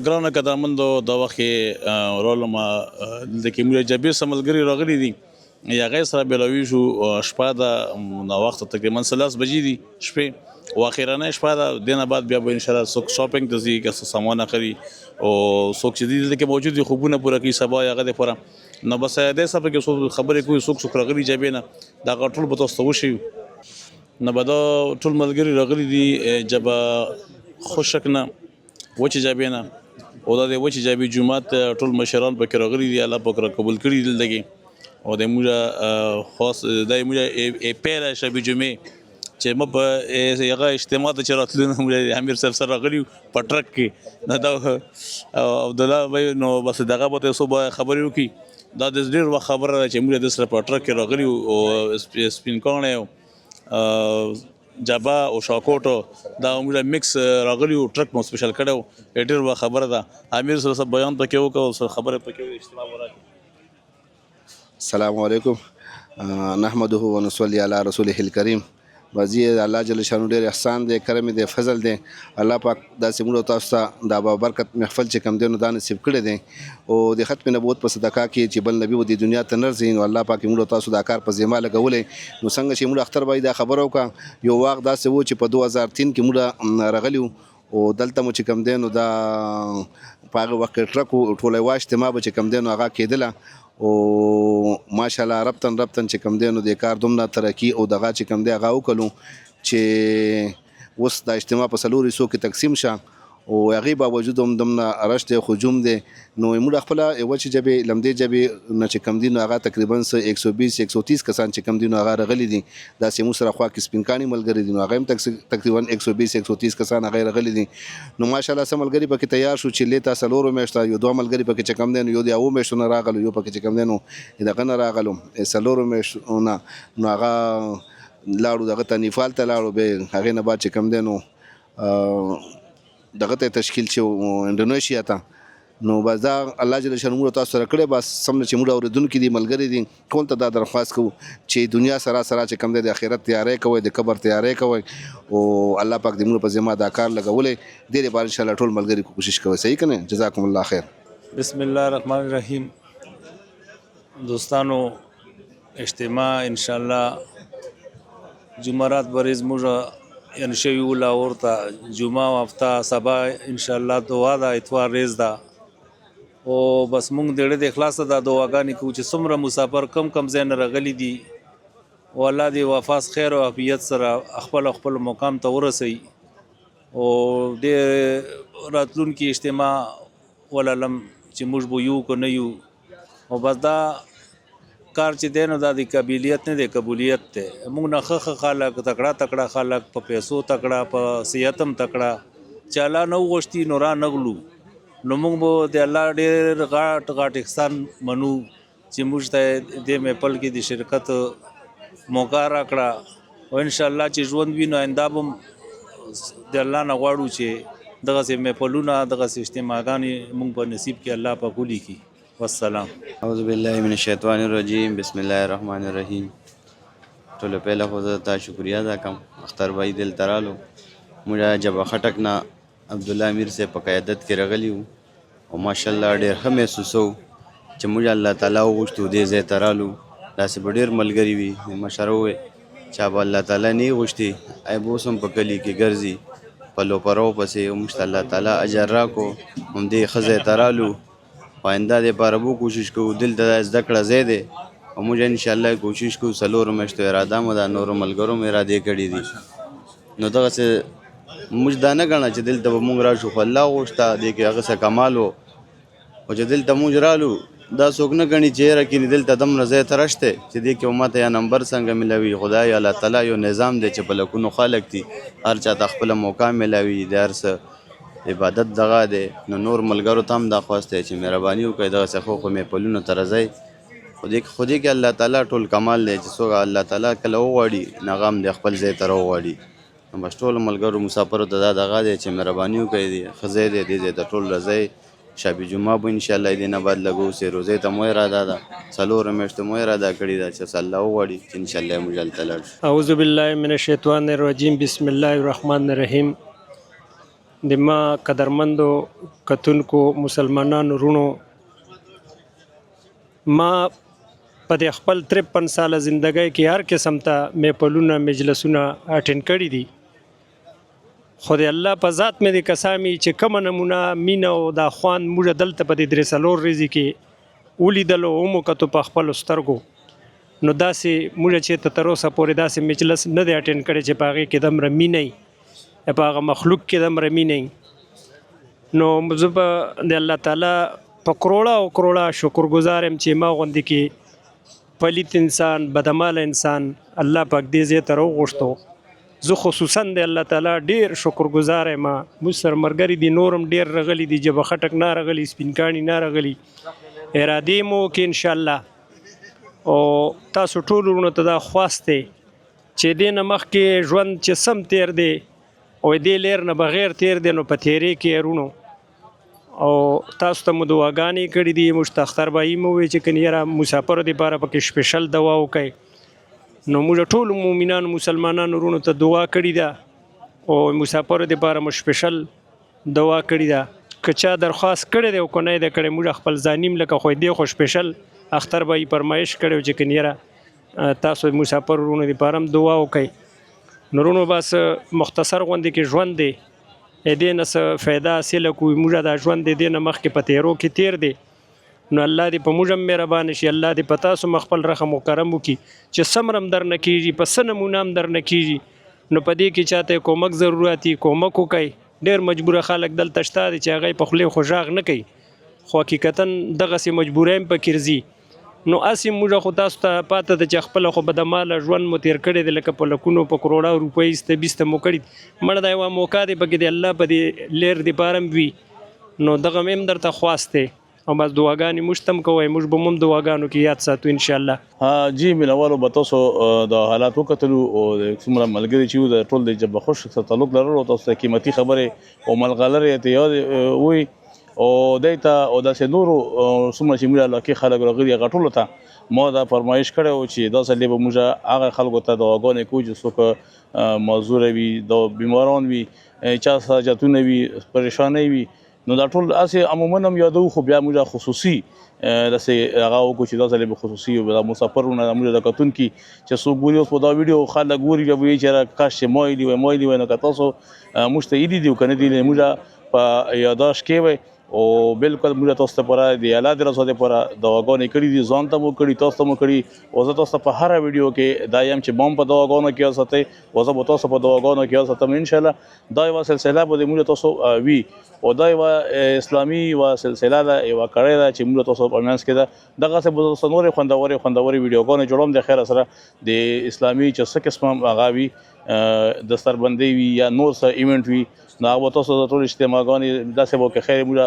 ګرانه قدرمندو د وخت رولما دلته کې موږ جبیر سملګری راغلي دي یا غیر سره بلوي شو شپه د نو وخت تقریبا 3 بجې دي شپې واخیرانه شپه د دینه بعد بیا به ان شاء الله سوق شاپینګ ته ځي که سامان اخلي او سوق چې دي دلته موجود دي خوبونه پوره کوي سبا هغه د پوره نو بس د سبا کې خبرې کوي سوق راغلي جبینه دا غټول به تاسو وشي نو به دا ټول ملګری راغلي دي جب خوشکنه وچ جابینه او د وچ جابي جمعات ټول مشران پکې راغلي دي الله پاک را قبول کړي دلته او د موږ خاص د موږ پیره شبي جمعه چې مې یغه اجتماع ته چراتلو موږ امیر صاحب سره راغلي په ټرک کې نه دا او د نو بس دغه به صبح خبرې وکي دا د ډېر وخت خبره چې موږ د سره په ټرک کې راغلي او سپین کانه جابا او شاکوټو دا موږ میکس راغلی او ټرک مو سپیشل کړو ډېر وا خبره ده امیر سره بیان پکې وکړو خبره پکې اجتماع ورکړه السلام علیکم نحمده ونصلي علی رسوله الکریم وزي الله جل شانو ډېر احسان دی کرم دی فضل دی الله پاک داسې موږ تاسو ته د بابرکت محفل چې کم دی نو دا نصیب کړی دی او د ختم نبوت په صدقه کې چې بل نبی و د دنیا ته نرځي نو الله پاک موږ تاسو دا کار په ذمہ لګولې نو څنګه چې موږ اختر باید دا خبر وکړه یو وخت داسې و چې په 2003 کې موږ راغلیو او دلته مو چې کم دی نو دا په هغه وخت ټرک ټوله واشته ما به چې کم دی نو هغه کېدله او ماشاءالله ربطن چې کم دی نو د کار دومره ترقی او دغه چې کم دی هغه وکړو چې اوس د اجتماع په څلورو حصو کې تقسیم شه او هغې باوجود هم دومره رشت دی هجوم دی نو موږ خپله وچې جبې لمدې جبې نه چې کم دي نو هغه تقریبا 120-130 کسان چې کم دي نو هغه راغلي دي داسې موږ سره خوا کې سپین کاڼي ملګري دي نو هغه هم تقریبا 120-130 کسان هغه راغلي دي نو ماشاءالله څه ملګري پکې تیار شو چې لیتا څلورو میاشته یو دوه ملګري پکې چې کم دی نو یو د اوو میاشتو نه راغلو یو پکې چې کم دی نو دغه نه راغلو څلورو میاشتو نه نو هغه لاړو دغه ته نیفال ته لاړو به هغې نه بعد چې کم دی نو دغه ته تشکیل شو انډونیشیا ته نو بس دا الله جل شانو تاسو سره کړی بس سم چې موږ اوریدونکو دي ملګري دي ټول ته دا درخواست کوو چې دنیا سره چې کم دی د آخرت تیاری کوئ د قبر تیاری کوئ او الله پاک دې موږ په ذمہ دا کار لګولی دې لپاره انشاءالله ټول ملګري کوشش کوئ صحیح که نه جزاکم الله خیر بسم الله الرحمن الرحیم دوستانو اجتماع انشاءالله جمعرات بریز موږ یعنی شوی ولا ورته جمعه او هفته سبا انشاءالله دعا ده اتوار ریز ده او بس مونږ د دې اخلاص د دعاګانې کوو چې څومره مسافر کم ځای نه راغلي دي او الله دې وفاس خیر او عافیت سره خپل مقام ته ورسوي او د راتلونکي اجتماع ولعلم چې موږ به یو که نه یو او بس دا کار چې دی نو دا د قبیلیت نه دی قبولیت دی موږ نه ښه خلک تکړه خلک په پیسو تکړه په صحت هم تکړه چې الله نه وغوښتي نو را نغلو نو موږ به د الله ډېر غاټ احسان منو چې موږ ته دې محفل کې د شرکت موقع راکړه او انشاءالله چې ژوند وي نو آینده به د الله نه غواړو چې دغسې محفلونه دغسې اجتماعګانې موږ په نصیب کې الله پاک ولیکي والسلام اعوذ بالله من الشیطان الرجیم بسم الله الرحمن الرحیم ټولو پهله خو زه تا شکریه ادا کوم اختر بھائی دل ترالو موږ جبه خټک نه عبدالله امیر صاحب په قیادت کې راغلي وو او ماشاءالله ډېر ښه محسوسو چې موږ الله تعالی وغوښتو دې ځای ته رالو داسې به ډېر ملګري وي مشره ووایي چې به الله تعالی نه یې غوښتي ای به اوس هم په کلي کې ګرځي پلو پرو پسې موږ ته الله تعالی اجر راکړو همدې ښه ځای ته رالو آینده دپاره به کوشش کوو دلته دا زده کړه ځای دی او موږ انشاءالله کوشش کوو څلورو میاشتو اراده مو دا نورو ملګرو مو ارادې کړي دي نو دغسې موږ دا نه ګڼه چې دلته به موږ راشو خو الله غوښته دې کې هغه څه کمال و او چې دلته موږ رالو دا څوک نه ګڼي چې یاره کینې دلته دومره ځای ته رشته چې دې کې ماته یا نمبر څنګه ملوي خدای الله تعالی یو نظام دی چې په لکونو خلک دي هر چا ته خپله موقع ملوي د هر څه عبادت دغه دی نو نور ملګرو ته هم دا خواست دی چې مهرباني وکړئ دغسې ښو محفلونو ته راځئ خو دې کې الله تعالی ټول کمال دی چې څوک الله تعالی کله وغواړي نو هغه هم د خپل ځای ته راوغواړي نو بس ټولو ملګرو مسافرو ته دا دغه دی چې مهرباني وکړئ ښه ځای دی دې ځای ته ټول راځئ شب جمعه به انشاءالله دې نه بعد لګو سې روزې ته مو اراده ده څلورو میاشتو مو اراده کړې ده چې الله وغواړي چې انشاءالله موږ هلته لاړ شو اعوذ بالله من الشیطان الرجیم بسم الله الرحمن الرحیم د ما قدرمندو کتونکو مسلمانانو رونو، ما په د خپل 53 ساله زندګۍ کې هر قسم ته میپلونه مجلسونه اټینډ کړي دي، خو د الله په ذات مې د قسامي چې کومه نمونه مینه او دا خوان موږ دلته په دې 3 ورځې کې ولیدلو او مو کتو په خپلو سترګو، نو داسې موږ چې تر اوسه پورې داسې مجلس نه دی اټینډ کړی چې په هغې کې دومره مینه وي، په هغه مخلوق کې دومره مینه وي. نو زه به د الله تعالی په کروڑه او کروڑه شکرګزار یم چې ما غوندې کې پلیت انسان، بدعماله انسان الله پاک دې ځای ته راوغوښتو. زه خصوصا د الله تعالی ډېر شکرګزار یم. موږ سره ملګري دي نور هم ډېر راغلي دي، جبه خټک نه راغلي، سپین کاڼي نه راغلي، ارادې مو کې انشاءالله. او تاسو ټول ورونو ته دا خواست دی چې دې نه مخکې ژوند چې سم تیر دی او دې لیر نه بغیر تیر دی، نو په تیرې کې رونو او تاسو ته مو دعاګانې کړي دي. موږ ته اختر بایي مو وویل چې کنه یاره مسافرو دپاره پکې سپیشل دوا وکړئ، نو موږ ټولو مؤمنانو مسلمانانو ورونو ته دعا کړې ده او مسافرو دپاره مو سپیشل دوا کړې ده. که چا درخواست کړی دی او که نه یې ده کړی، موږ خپل ځانیم لکه خو دې خو سپیشل اختر به یې فرمایش کړی چې کنه یاره تاسو مسافر ورونو دپاره هم دعا وکړئ. نو ورونو بس مختصر غوندې کې ژوند دی، دې نه څه فایده حاصله کړو، موږ دا ژوند دی دې نه مخکې په تیرو کې تیر دی، نو الله دې په موږ هم مهربانه شي، الله دې په تاسو هم خپل رحم و کرم وکړي چې څومره هم درنه کېږي، په څه نمونه هم درنه کېږي، نو په دې کې چاته کومک ضرورت وي کومک وکړئ. ډېر مجبوره خلک دلته شته دي چې هغه په خولې خو غږ نه کوي، خو حقیقتا دغسې مجبورۍ هم پکې راځي. نو اسې موږ خو تاسو ته پاته ده چې خپله خو بدعماله ژوند مو تیر کړی دی، لکه په لکونو په کروڑه روپۍ ایسته بیسته مو کړي، مړه دا یوه موقع دی پکې د الله په دې لیر دپاره هم وي. نو دغه مې هم درته خواست دی او بس دعاګانې موږ ته هم کوئ، موږ به هم دعاګانو کې یاد ساتو انشاءالله. جی مینوالو به تاسو د حالات وکتلو او څومره ملګري چې وو د ټول د جبه خوش سره تعلق لرلو، تاسو ته قیمتي خبرې او ملغلرې ته یاد وي او دی ته او داسې نورو څومره چې موږ علاقې خلک راغلي هغه ټولو ته ما دا فرمایش کړی و چې دا ځل به موږ هغه خلکو ته دعاګانې کوو چې څوک معذوره وي، د بیماران وي، چا حاجتونه وي، پریشانۍ وي، نو دا ټول هسې عموما هم یادو، خو بیا موږ خصوصي داسې هغه وکړو چې دا ځل به خصوصي دا مسافرونه موږ د کتونکي چې څوک ګوري اوس په دا ویډیو خلک ګوري بیا به وایي چې کاش چې ما ویلي وای، نو که تاسو موږ ته ایدي دي او که نه دي موږ په یاداشت کې وی او بالکل موږ تاسو ته لپاره د الله د رضا لپاره دعاګانې کړي دي، ځان ته مو کړي، تاسو ته مو کړي، او زه تاسو ته په هره ویډیو کې دا یم چې ما هم په دعاګانو کې یاد ساتئ او زه به تاسو په دعاګانو کې یاد ساتم انشاءالله. دا یوه سلسله به د موږ تاسو وي او دا یوه اسلامي یوه سلسله ده، یوه کړۍ ده چې موږ تاسو په منځ کې ده. دغسې به تاسو نورې خوندورې ویډیوګانې جوړوم د خیره سره د اسلامي چې څه قسمه هغه وي، دستربندۍ وي یا نور څه ایونټ وي، نو هغه به تاسو ته ټول اجتماعګانې داسې به که خیر موږ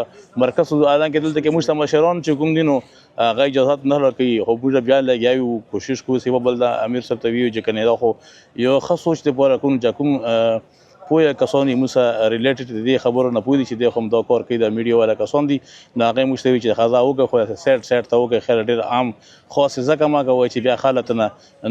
مرکز حالانکې دلته کې موږ ته مشران چې کوم دي نو هغه اجازات نه راکوي، خو موږ بیا لګیا یو کوشش کوو چې بل د امیر صاحب ته ویو چې کنې دا خو یو ښه سوچ دپاره کوم چې کوم پوهه کسان یې موږ سره ریلیټډ د دې خبرو نه پوه دي چې دی خو هم دا کار کوي، د میډیا والا کسان دي، نو هغه یې موږ ته وایي چې ښځه وکړه خو سیټ ته وکړئ، خیر ډېر عام خاص ځکه ما کوئ چې بیا خلک نه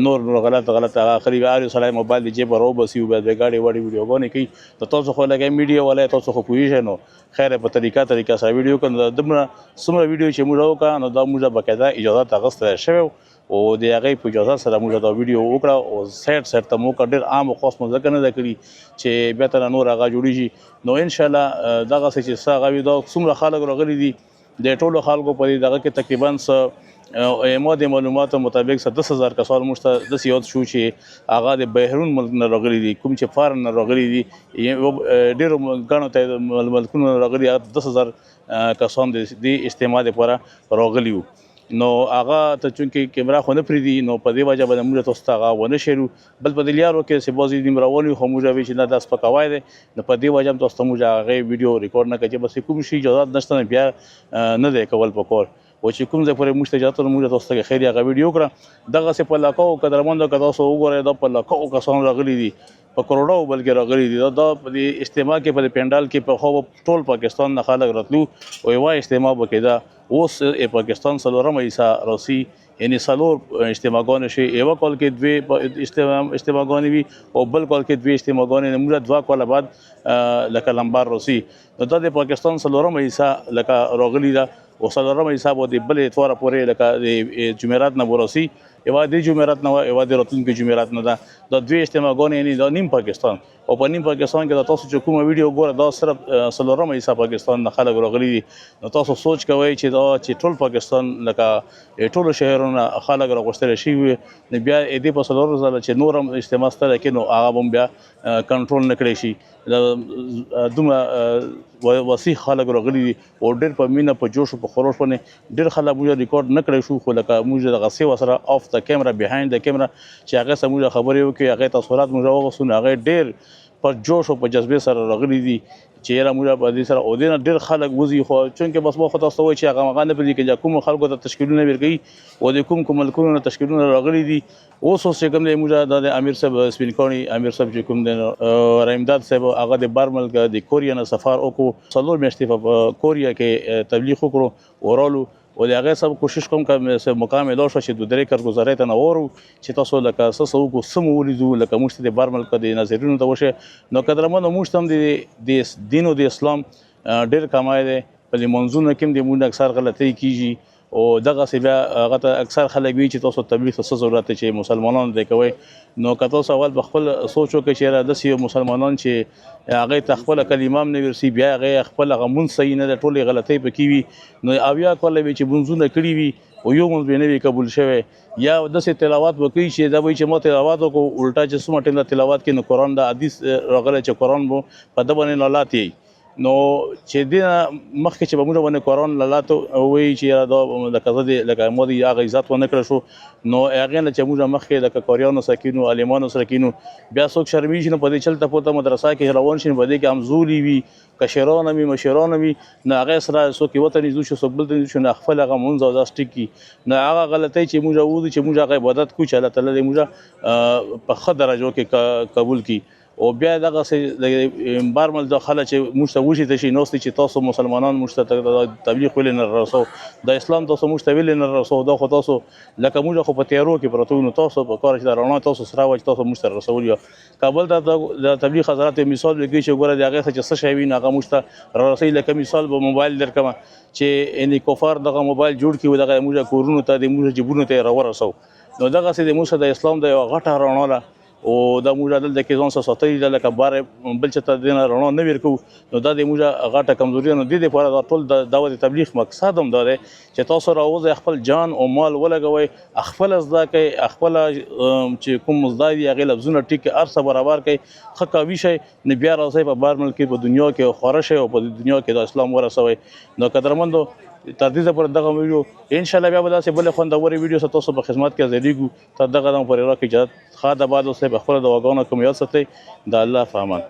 نور غلط هغه اخري هر یو سړی موبایل د جیبه راوباسي او بیا د ګاډې واډې ویډیوګانې کوي، نو تاسو خو لکه میډیا والا تاسو خو پوهېږئ، نو خیر په طریقه سره ویډیو کړو. دومره څومره ویډیو چې موږ وکړه نو دا موږ باقاعده اجازات اخیستی شوی او د هغې په اجازت سره موږ دا ویډیو وکړه او سیټ ته مو وکړه، ډېر عام او خاص مو ځکه نه ده کړي چې بیا ته نور هغه جوړېږي. نو انشاءالله دغسې چې څه هغه وي دا څومره خلک راغلي دي د ټولو خلکو په دې دغه کې تقریبا څه ما د معلوماتو مطابق 10,000 کسان موږ ته داسې یاد شو چې هغه د بهرون ملک نه راغلي دي، کوم چې فارن نه راغلي دي، ډېرو ګڼو ته ملکونو نه راغلي، هغه 10,000 کسان د دې اجتماع دپاره راغلي وو. نو هغه ته چونکې کیمرا خو نه پرېږدي، نو په دې وجه باندې موږ تاسو ته هغه ونه شیرو، بل په دې لیارو کې چې بعضې دیم راولي خو موږ وایي چې نه دا سپکاوی دی، نو په دې وجه هم تاسو ته موږ هغې ویډیو ریکارډ نه کړو چې بس کوم شي اجازات نشته نه بیا نه دی کول پکار، او چې کوم ځای پورې موږ ته اجازت موږ تاسو ته خیر هغه ویډیو کړه. دغسې په علاقو قدرمندو که تاسو وګورئ دا په علاقو کسان راغلي دي، په کروڑو بلکې راغلي دي، دا په دې اجتماع کې په دې پنډال کې په خو ټول پاکستان نه خلک راتلو او یوه اجتماع به کېده. اوس پاکستان څلورمه حصه راسي یعنی څلور اجتماعګانې شي یوه کال کې دوې اجتماعګانې وي او بل کال کې دوې اجتماعګانې موږ 2 کاله بعد لکه لمبار راسي نو دا د پاکستان څلورمه حصه لکه راغلي ده او څلورمه حصه به د بلې اتواره پورې لکه د جمعرات نه به راسي یوه د جمعرات نه یوه د راتلونکي جمعرات نه ده دا دوې اجتماعګانې یعنې دا نیم پاکستان او په نیم پاکستان کې د تاسو چې کومه ویډیو ګوره دا صرف څلورمه حصه پاکستان نه خلک راغلي دي نو تاسو سوچ کوئ چې دا چې ټول پاکستان لکه ټولو شهرونه خلک راغوښتلی شوي وي نو بیا دې په څلورو ځله چې نور هم اجتماع ستره کړي نو هغه به هم بیا کنټرول نه کړی شي دومره وسیع خلک راغلي دي او ډېر په مینه په جوش او په خروش باندې ډېر خلک موږ ریکارډ نه کړی شو خو لکه موږ دغه څه ورسره آف د کیمرا بهایند د کیمرا چې هغه سره موږ خبرې وکړې هغې تصویرات موږ واخیستو نو هغې ډېر په جوش او په جذبې سره راغلي دي چې یاره موږ په دې سره او دې نه ډېر خلک وځي خو چونکې بس ما خو تاسو ته وایي چې هغه نه پرېږدي که کومو خلکو ته تشکیلونه ورکوي او د کوم ملکونو نه تشکیلونه راغلي دي اوس چې کوم دی موږ دا د امیر صاحب سپین کاڼي امیر صاحب چې کوم دی رحیمداد صاحب هغه د بار ملک د کوریا نه سفر وکړو 4 میاشتې په کوریا کې تبلیغ وکړو ورالو او د هغې سب کوشش کوم که مقام یې لاړ شو چې 2-3 کارګزارۍ ته نه وورو چې تاسو لکه څه وکړو څه مو ولیدو لکه موږ ته د بار ملک د ناظرینو ته وشي نو قدرمنو موږ ته هم د دین او د اسلام ډېر کمای دی په لمونځونو کې هم د موږ اکثر غلطۍ کېږي او دغسې بیا هغه ته اکثر خلک وایي چې تاسو تبلیغ ته څه ضرورت دی چې مسلمانانو دی کوئ نو که تاسو اول په خپل سوچ وکړئ چې یاره داسې یو مسلمانان چې هغې ته خپله کلمه هم نه ورسي بیا هغې خپل هغه مونځ صحیح نه ده ټولې غلطۍ پکې وي نو 80 کاله وي چې مونځونه کړي وي او یو مونځ به نه وي قبول شوی یا داسې تلاوت به کوي چې دا وایي چې ما تلاوت وکړو الټا چې څومره ټیم د تلاوت کوي نو قرآن د حدیث راغلی چې قرآن به په ده باندې لالات یي نو چې دې نه مخکې چې به موږ باندې قرآن لالات وایي چې یاره دا لکه زه دې لکه ما دې هغه عزت ونه کړی شو نو هغې نه چې موږ مخکې لکه قاریانو سره کینو عالمانو سره کینو بیا څوک شرمېږي نو په دې چلته پورته مدرسه کې روان شي نو په دې کې همزولي وي کشران وي مشران وي نو هغې سره څوک یوه ته نږدې شو څوک بل ته نږدې شو نو خپل هغه مونځ او داس ټیک کړي نو هغه غلطۍ چې موږ ووځو چې موږ هغه عبادت کوو چې الله تعالی دې موږ په ښه درجو کې قبول کړي او بیا دغسې بار مل دا خلک چې موږ ته وشي ته شي ناست چې تاسو مسلمانان موږ ته تبلیغ ولې نه راسو د اسلام تاسو موږ ته ولې نه راسو دا خو تاسو لکه موږ خو په تیارو کې پراته نو تاسو په کار چې د رڼا تاسو سره وایي تاسو موږ ته رسول یا کابل ته د تبلیغ حضرات مثال لګوي چې ګوره د هغې څه چې څه شی وي نو هغه موږ ته رارسوي لکه مثال به موبایل درکړمه چې یعنې کفار دغه موبایل جوړ کړي دغه موږ کورونو ته د موږ جیبونو ته یې راورسو نو دغسې د موږ د اسلام د یوه غټه رڼا ده او دا موږ دلته کې ځان سره ساتلي ده لکه بار بل چې ته دې نه رڼا نه ورکوو نو دا د موږ غټه کمزوري ده نو دې دپاره دا ټول د دعوت تبلیغ مقصد هم دا دی چې تاسو راوځئ خپل جان او مال ولګوئ خپله زده کوئ خپله چې کوم زده دي هغې لفظونه ټیک کړئ هر څه برابر کړئ ښه قوي شئ نو بیا راځئ په بار ملک کې په دنیا کې خوره شئ او په دنیا کې د اسلام ورسوئ نو قدرمندو تر دې پورې دغه ویډیو انشاءالله بیا به داسې بلې خوندورې ویډیو سره تاسو په خدمت کې حاضرېږو تر دغه دم پورې راکړئ اجازت ښه د باد اوسئ په خپله دعاګانو کوم یاد ساتئ د الله په امان